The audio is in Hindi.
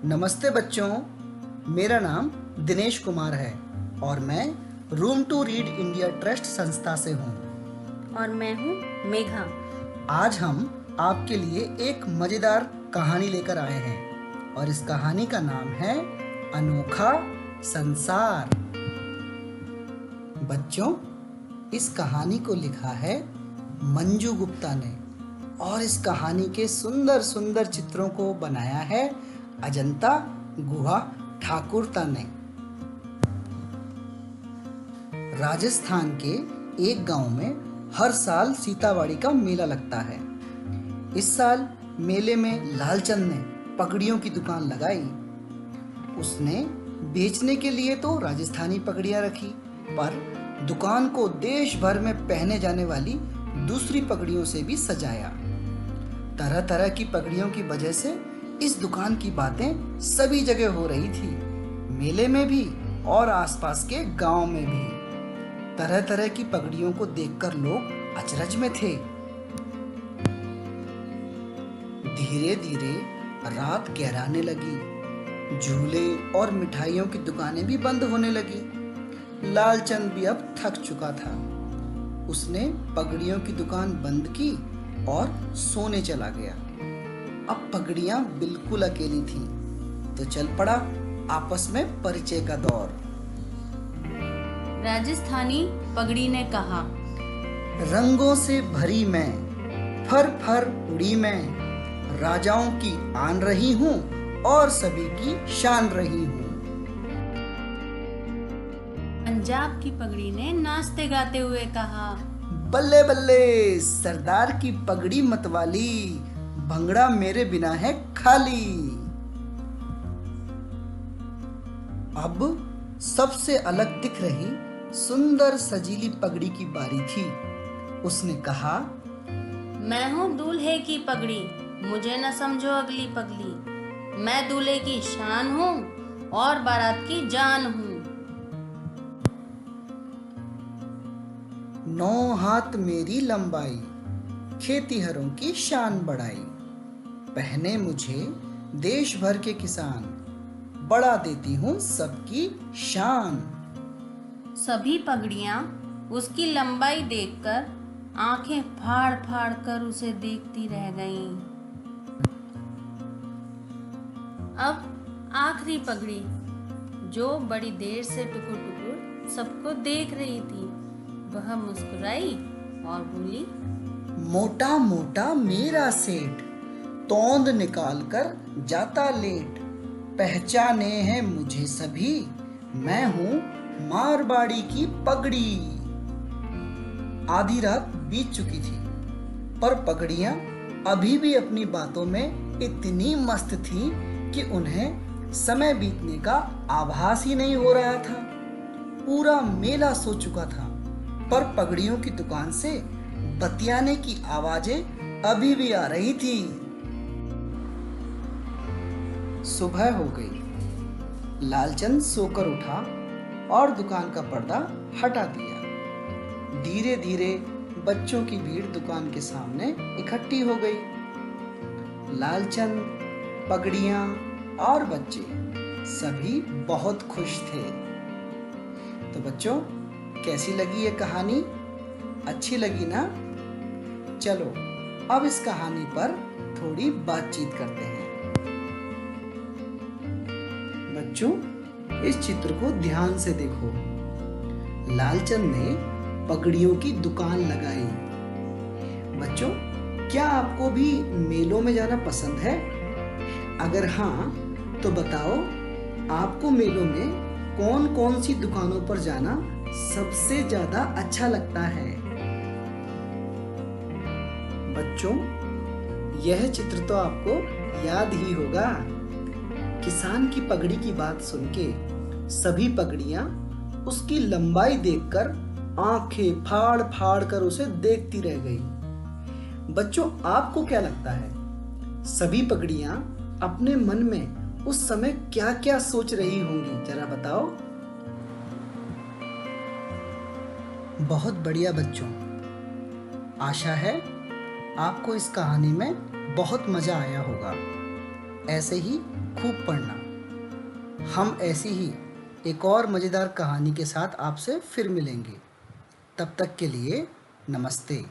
नमस्ते बच्चों, मेरा नाम दिनेश कुमार है और मैं Room to Read India Trust संस्था से हूँ। और मैं हूँ मेघा। आज हम आपके लिए एक मज़ेदार कहानी लेकर आए हैं और इस कहानी का नाम है अनोखा संसार। बच्चों, इस कहानी को लिखा है मंजू गुप्ता ने और इस कहानी के सुंदर सुंदर चित्रों को बनाया है अजंता गुहा ठाकुरता ने। राजस्थान के एक गांव में हर साल सीतावाड़ी का मेला लगता है। इस साल मेले में लालचंद ने पगड़ियों की दुकान लगाई। उसने बेचने के लिए तो राजस्थानी पगड़ियां रखी, पर दुकान को देश भर में पहने जाने वाली दूसरी पगड़ियों से भी सजाया। तरह तरह की पगड़ियों की वजह से इस दुकान की बातें सभी जगह हो रही थी, मेले में भी और आसपास के गांव में भी। तरह तरह की पगड़ियों को देखकर लोग अचरज में थे। धीरे धीरे रात गहराने लगी। झूले और मिठाइयों की दुकानें भी बंद होने लगी। लालचंद भी अब थक चुका था। उसने पगड़ियों की दुकान बंद की और सोने चला गया। अब पगड़ियां बिल्कुल अकेली थीं, तो चल पड़ा आपस में परिचय का दौर। राजस्थानी पगड़ी ने कहा, रंगों से भरी मैं, फर फर उड़ी मैं, राजाओं की आन रही हूँ और सभी की शान रही हूँ। पंजाब की पगड़ी ने नाचते गाते हुए कहा, बल्ले बल्ले सरदार की पगड़ी मतवाली, भंगड़ा मेरे बिना है खाली। अब सबसे अलग दिख रही सुंदर सजीली पगड़ी की बारी थी। उसने कहा, मैं हूँ दूल्हे की पगड़ी, मुझे न समझो अगली पगली। मैं दूल्हे की शान हूँ और बारात की जान हूँ। 9 हाथ मेरी लंबाई, खेतीहरों की शान बढ़ाई। पहने मुझे देश भर के किसान, बढ़ा देती हूँ सबकी शान। सभी पगड़ियाँ उसकी लंबाई देखकर आंखें फाड़ फाड़ कर उसे देखती रह गईं। अब आखिरी पगड़ी, जो बड़ी देर से टुकुर टुकुर सबको देख रही थी, वह मुस्कुराई और बोली, मोटा मोटा मेरा सेठ, तोंद निकाल कर जाता लेट। पहचाने हैं मुझे सभी, मैं हूँ मारवाड़ी की पगड़ी। आधी रात बीत चुकी थी, पर पगड़ियां अभी भी अपनी बातों में इतनी मस्त थीं कि उन्हें समय बीतने का आभास ही नहीं हो रहा था। पूरा मेला सो चुका था, पर पगड़ियों की दुकान से बतियाने की आवाजें अभी भी आ रही थी। सुबह हो गई। लालचंद सोकर उठा और दुकान का पर्दा हटा दिया। धीरे धीरे बच्चों की भीड़ दुकान के सामने इकट्ठी हो गई। लालचंद, पगड़ियां और बच्चे सभी बहुत खुश थे। तो बच्चों, कैसी लगी ये कहानी? अच्छी लगी ना? चलो अब इस कहानी पर थोड़ी बातचीत करते हैं। बच्चों, इस चित्र को ध्यान से देखो। लालचंद ने पगड़ियों की दुकान लगाई। बच्चों, क्या आपको भी मेलों में जाना पसंद है? अगर हाँ, तो बताओ आपको मेलों में कौन कौन सी दुकानों पर जाना सबसे ज्यादा अच्छा लगता है? बच्चों, यह चित्र तो आपको याद ही होगा। किसान की पगड़ी की बात सुन के सभी पगड़ियां उसकी लंबाई देखकर आंखें फाड़ फाड़ कर उसे देखती रह गई। बच्चों, आपको क्या लगता है, सभी पगड़ियां अपने मन में उस समय क्या क्या सोच रही होंगी? जरा बताओ। बहुत बढ़िया बच्चों, आशा है आपको इस कहानी में बहुत मजा आया होगा। ऐसे ही खूब पढ़ना। हम ऐसी ही एक और मज़ेदार कहानी के साथ आपसे फिर मिलेंगे। तब तक के लिए नमस्ते।